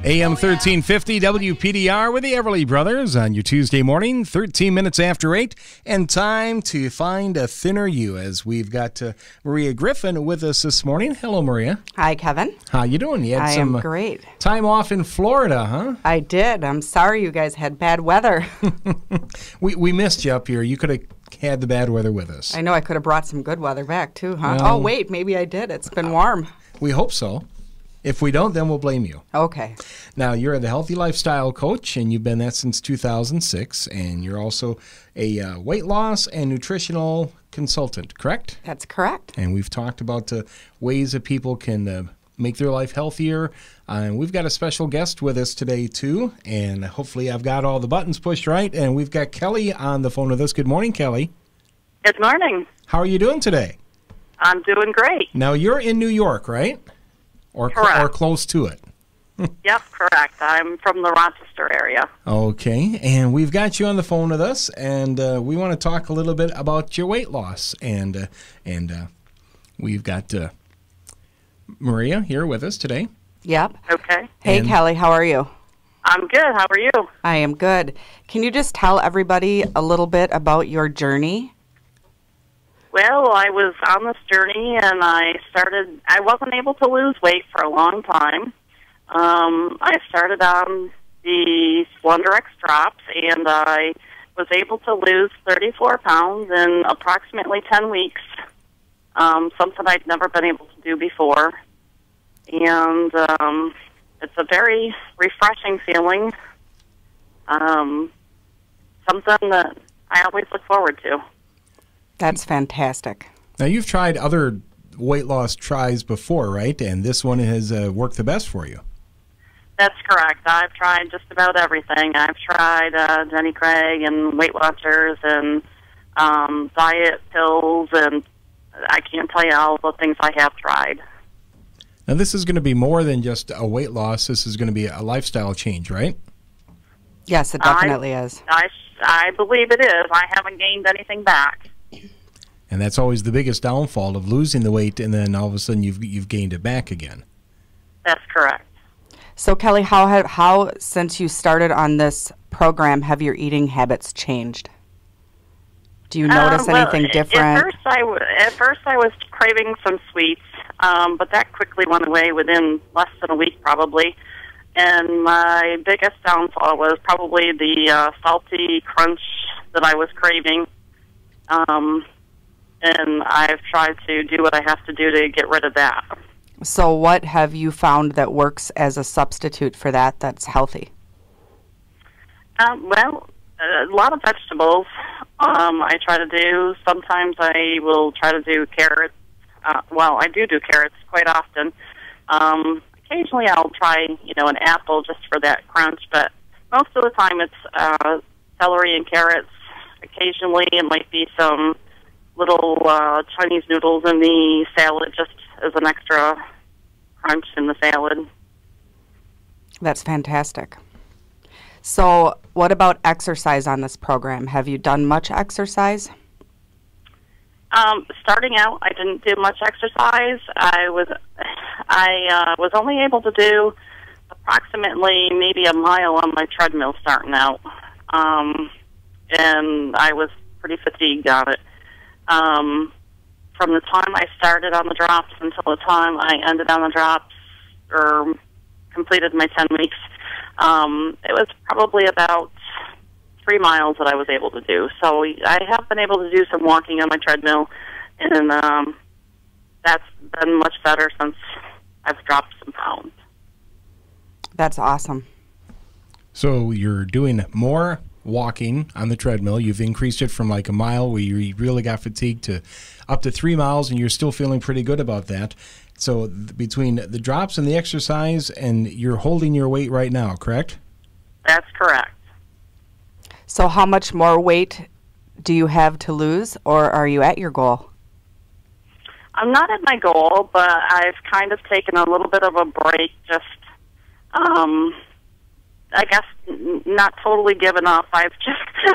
AM 1350 WPDR with the Everly Brothers on your Tuesday morning, 13 minutes after 8, and time to find a thinner you as we've got Maria Griffin with us this morning. Hello, Maria. Hi, Kevin. How you doing? You had I some am great. Time off in Florida, huh? I did. I'm sorry you guys had bad weather. We missed you up here. You could have had the bad weather with us. I know I could have brought some good weather back, too, huh? Well, oh, wait, maybe I did. It's been warm. We hope so. If we don't, then we'll blame you. Okay. Now, you're the Healthy Lifestyle Coach, and you've been that since 2006, and you're also a weight loss and nutritional consultant, correct? That's correct. And we've talked about ways that people can make their life healthier. And we've got a special guest with us today, too, and hopefully I've got all the buttons pushed right. And we've got Kelly on the phone with us. Good morning, Kelly. Good morning. How are you doing today? I'm doing great. Now, you're in New York, right? Correct. Or close to it. Yep, correct. I'm from the Rochester area. Okay, and we've got you on the phone with us, and we want to talk a little bit about your weight loss. And we've got Maria here with us today. Yep. Okay. Hey, And- Kelly, how are you? I'm good. How are you? I am good. Can you just tell everybody a little bit about your journey? Well, I was on this journey, and I wasn't able to lose weight for a long time. I started on the Splendor X drops, and I was able to lose 34 pounds in approximately 10 weeks, something I'd never been able to do before. And it's a very refreshing feeling, something that I always look forward to. That's fantastic. Now, you've tried other weight loss tries before, right? And this one has worked the best for you. That's correct. I've tried just about everything. I've tried Jenny Craig and Weight Watchers and diet pills, and I can't tell you all the things I have tried. Now, this is going to be more than just a weight loss. This is going to be a lifestyle change, right? Yes, it definitely is. I believe it is. I haven't gained anything back. And that's always the biggest downfall of losing the weight, and then all of a sudden you've gained it back again. That's correct. So, Kelly, how since you started on this program, have your eating habits changed? Do you notice anything different? At first, I was craving some sweets, but that quickly went away within less than a week, probably. And my biggest downfall was probably the salty crunch that I was craving. And I've tried to do what I have to do to get rid of that. So what have you found that works as a substitute for that that's healthy? Well, a lot of vegetables I try to do. Sometimes I will try to do carrots. I do carrots quite often. Occasionally I'll try, an apple just for that crunch, but most of the time it's celery and carrots. Occasionally it might be some little Chinese noodles in the salad just as an extra crunch in the salad. That's fantastic. So what about exercise on this program? Have you done much exercise? Starting out, I didn't do much exercise. I was only able to do approximately maybe a mile on my treadmill starting out. And I was pretty fatigued on it. From the time I started on the drops until the time I ended on the drops or completed my 10 weeks, it was probably about 3 miles that I was able to do. So I have been able to do some walking on my treadmill, and that's been much better since I've dropped some pounds. That's awesome. So you're doing more walking on the treadmill. You've increased it from like a mile where you really got fatigued to up to 3 miles, and you're still feeling pretty good about that. So between the drops and the exercise, and you're holding your weight right now, correct? That's correct. So how much more weight do you have to lose, or are you at your goal? I'm not at my goal, but I've kind of taken a little bit of a break, just I guess not totally given up.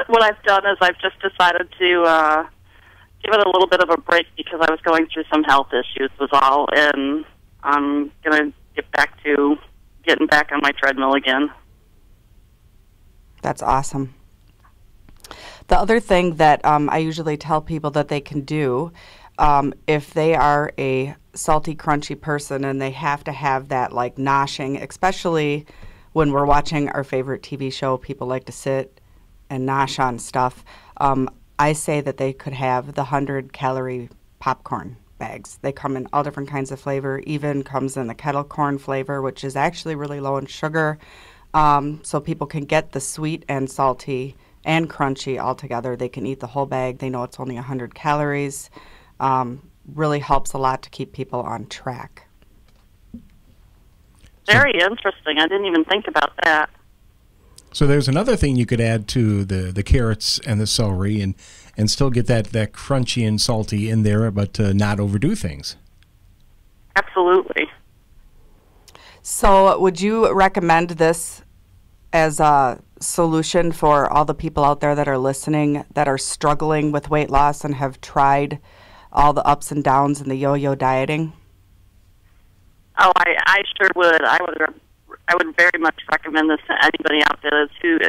What I've done is I've just decided to give it a little bit of a break because I was going through some health issues was all, and I'm going to get back to getting back on my treadmill again. That's awesome. The other thing that I usually tell people that they can do, if they are a salty, crunchy person and they have to have that like noshing, especially when we're watching our favorite TV show, people like to sit and nosh on stuff. I say that they could have the 100-calorie popcorn bags. They come in all different kinds of flavor, even comes in the kettle corn flavor, which is actually really low in sugar. So people can get the sweet and salty and crunchy all together. They can eat the whole bag. They know it's only 100 calories. Really helps a lot to keep people on track. Very interesting. I didn't even think about that. So there's another thing you could add to the carrots and the celery and still get that crunchy and salty in there, but not overdo things. Absolutely. So would you recommend this as a solution for all the people out there that are listening that are struggling with weight loss and have tried all the ups and downs and the yo-yo dieting? Oh, I sure would. I would very much recommend this to anybody out there that's who,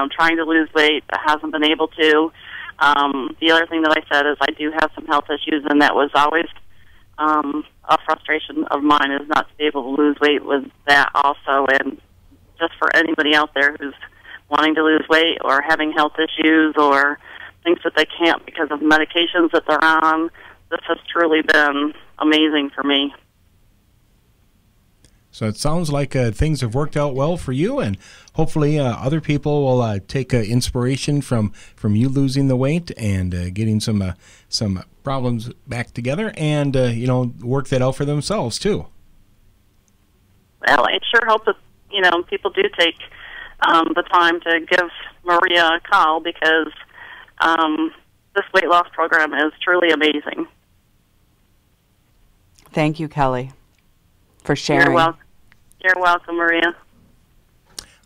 trying to lose weight but hasn't been able to. The other thing that I said is I do have some health issues, and that was always a frustration of mine, is not to be able to lose weight with that also. And just for anybody out there who's wanting to lose weight or having health issues or thinks that they can't because of medications that they're on, this has truly been amazing for me. So it sounds like things have worked out well for you, and hopefully other people will take inspiration from you losing the weight and getting some problems back together, and work that out for themselves too. Well, I sure hope that people do take the time to give Maria a call, because this weight loss program is truly amazing. Thank you, Kelly, for sharing. You're welcome, Maria.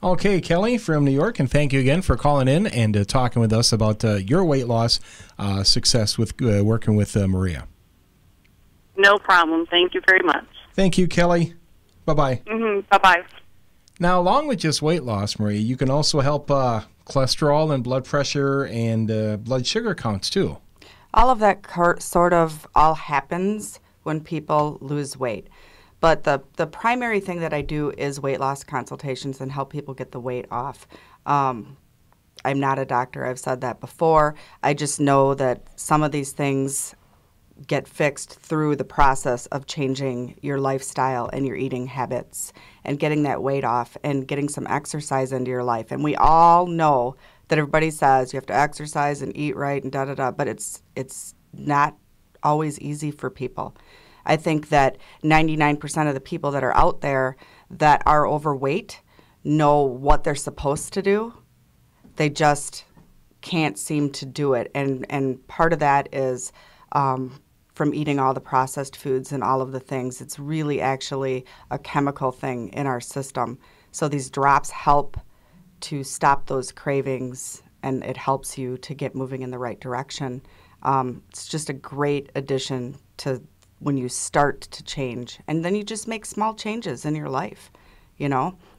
Okay, Kelly from New York, and thank you again for calling in and talking with us about your weight loss success with working with Maria. No problem. Thank you very much. Thank you, Kelly. Bye-bye. Bye-bye. Now, along with just weight loss, Maria, you can also help cholesterol and blood pressure and blood sugar counts, too. All of that sort of all happens when people lose weight. But the primary thing that I do is weight loss consultations and help people get the weight off. I'm not a doctor. I've said that before. I just know that some of these things get fixed through the process of changing your lifestyle and your eating habits and getting that weight off and getting some exercise into your life. And we all know that everybody says you have to exercise and eat right and da-da-da, but it's not always easy for people. I think that 99% of the people that are out there that are overweight know what they're supposed to do. They just can't seem to do it. And part of that is from eating all the processed foods and all of the things. It's really actually a chemical thing in our system. So these drops help to stop those cravings, and it helps you to get moving in the right direction. It's just a great addition to when you start to change. And then you just make small changes in your life,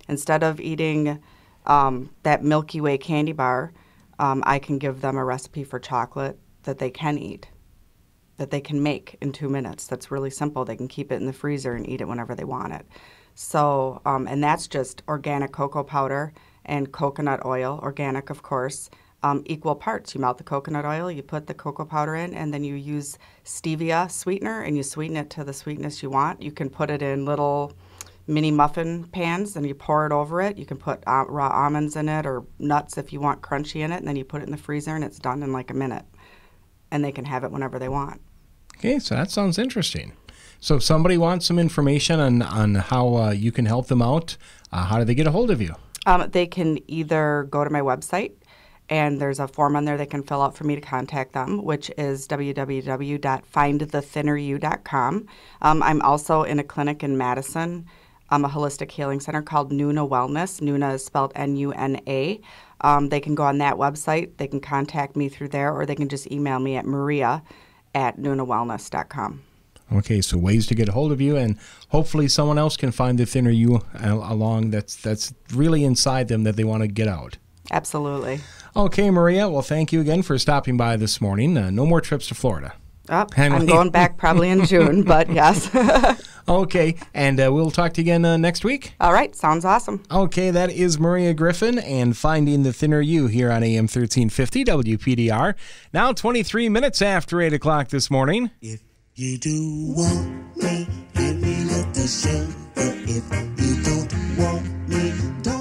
Instead of eating that Milky Way candy bar, I can give them a recipe for chocolate that they can eat, that they can make in 2 minutes. That's really simple. They can keep it in the freezer and eat it whenever they want it. So, and that's just organic cocoa powder and coconut oil, organic, of course, equal parts. You melt the coconut oil, you put the cocoa powder in, and then you use stevia sweetener, and you sweeten it to the sweetness you want. You can put it in little mini muffin pans, and you pour it over it. You can put raw almonds in it or nuts if you want crunchy in it, and then you put it in the freezer, and it's done in like a minute. And they can have it whenever they want. Okay, so that sounds interesting. So if somebody wants some information on how you can help them out, how do they get a hold of you? They can either go to my website, and there's a form on there they can fill out for me to contact them, which is www.findthethinneryou.com. I'm also in a clinic in Madison, a holistic healing center called Nuna Wellness. Nuna is spelled N-U-N-A. They can go on that website. They can contact me through there, or they can just email me at maria@nunawellness.com. Okay, so ways to get a hold of you, and hopefully someone else can find the thinner you along that's really inside them that they want to get out. Absolutely. Okay, Maria, well, thank you again for stopping by this morning. No more trips to Florida. I'm going back probably in June, but yes. Okay, and we'll talk to you again next week. All right, sounds awesome. Okay, that is Maria Griffin and Finding the Thinner You here on AM 1350 WPDR. Now 23 minutes after 8 o'clock this morning. If you do want me, hit me with the show. But if you don't want me, don't.